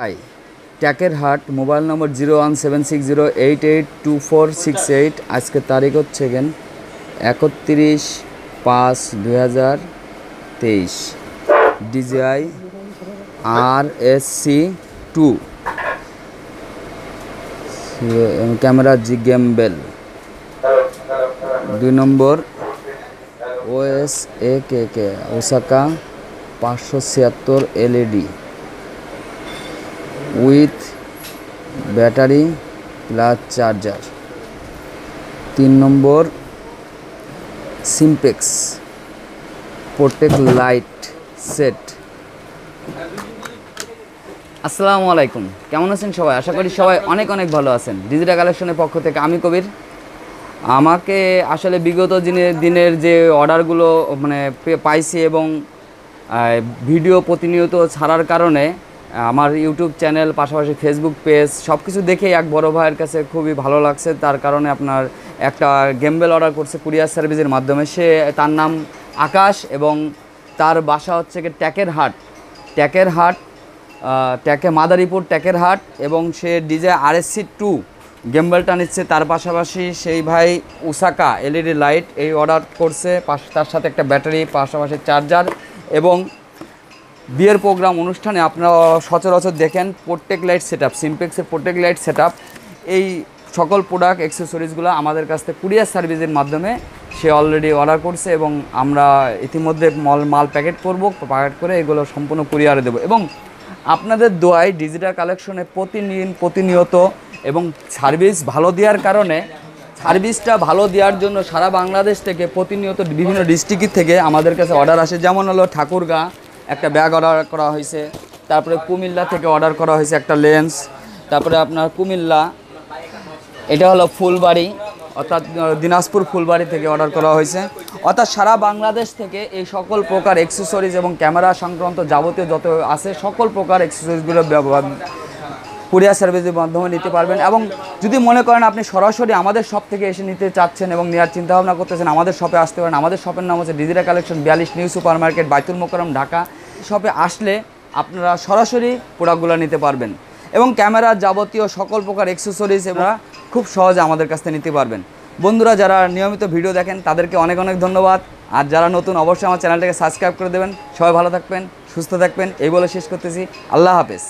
High, ট্যাকের হাট, mobile নম্বর 0176088248। আজকে তারিখ হচ্ছে 31/5/2023। DJI RSC2 camera gimbal. 2 নম্বর OSAKK Osaka 576 LED with battery plus charger. 3 নম্বর সিম্পেক্স প্রোটেক্ট লাইট সেট। আসসালামু আলাইকুম, কেমন আছেন সবাই? আশা করি সবাই অনেক অনেক ভালো আছেন। ডিজিটাল কালেকশনের পক্ষ থেকে আমি কবির। আমাকে আসলে বিগত দিনের যে অর্ডারগুলো পাইছি এবং ভিডিও প্রতিনিয়ত ছাড়ার কারণে আমার ইউটিউব চ্যানেল পাশাপাশি ফেসবুক পেজ সব কিছু দেখে এক বড় ভাইয়ের কাছে খুবই ভালো লাগছে। তার কারণে আপনার একটা গেমবেল অর্ডার করছে কুরিয়ার সার্ভিসের মাধ্যমে। তার নাম আকাশ এবং তার বাসা হচ্ছে ট্যাকের হাট মাদারীপুর ট্যাকের হাট, এবং সে DJI RSC2 গেমবেলটা নিচ্ছে। তার পাশাপাশি সেই ভাই ওসাকা LED লাইট এই অর্ডার করছে, তার সাথে একটা ব্যাটারি, পাশাপাশি চার্জার। এবং বিয়ের প্রোগ্রাম অনুষ্ঠানে আপনারা সচরাচর দেখেন প্রোটেক্ট লাইট সেটআপ, সিম্পেক্সের প্রোটেক্ট লাইট সেটআপ, এই সকল প্রোডাক্ট অ্যাক্সেসরিজগুলো আমাদের কাছ থেকে কুরিয়ার সার্ভিসের মাধ্যমে সে অলরেডি অর্ডার করছে এবং আমরা ইতিমধ্যে মাল প্যাকেট করে এগুলো সম্পূর্ণ কুরিয়ারে দেবো। এবং আপনাদের দোয়ায় ডিজিটাল কালেকশনে প্রতিনিয়ত এবং সার্ভিস ভালো দেওয়ার কারণে, সার্ভিসটা ভালো দেওয়ার জন্য সারা বাংলাদেশ থেকে প্রতিনিয়ত বিভিন্ন ডিস্ট্রিক্ট থেকে আমাদের কাছে অর্ডার আসে। যেমন হলো ঠাকুরগাঁ একটা ব্যাগ অর্ডার করা হয়েছে, তারপরে কুমিল্লা থেকে অর্ডার করা হয়েছে একটা লেন্স, তারপরে আপনার কুমিল্লা, এটা হলো ফুলবাড়ি অর্থাৎ দিনাজপুর ফুলবাড়ি থেকে অর্ডার করা হয়েছে। অর্থাৎ সারা বাংলাদেশ থেকে এই সকল প্রকার অ্যাক্সেসরিজ এবং ক্যামেরা সংক্রান্ত যাবতীয় যত আছে সকল প্রকার অ্যাক্সেসরিজগুলো কুরিয়ার সার্ভিসের মাধ্যমে নিতে পারবেন। এবং যদি মনে করেন আপনি সরাসরি আমাদের শপ থেকে এসে নিতে চাচ্ছেন এবং নেওয়ার চিন্তাভাবনা করতেছেন, আমাদের শপে আসতে পারেন। আমাদের শপের নাম হচ্ছে digital collection 42 new super market, বাইতুল মোকাররম, ঢাকা। শপে আসলে আপনারা সরাসরি প্রোডাক্টগুলো নিতে পারবেন এবং ক্যামেরার যাবতীয় সকল প্রকার অ্যাক্সেসরিজ আমরা খুব সহজে আমাদের কাছ থেকে নিতে পারবেন। বন্ধুরা যারা নিয়মিত ভিডিও দেখেন তাদেরকে অনেক অনেক ধন্যবাদ, আর যারা নতুন অবশ্যই আমার চ্যানেলটাকে সাবস্ক্রাইব করে দেবেন। সবাই ভালো থাকবেন, সুস্থ থাকবেন, এই বলে শেষ করতেছি। আল্লাহ হাফেজ।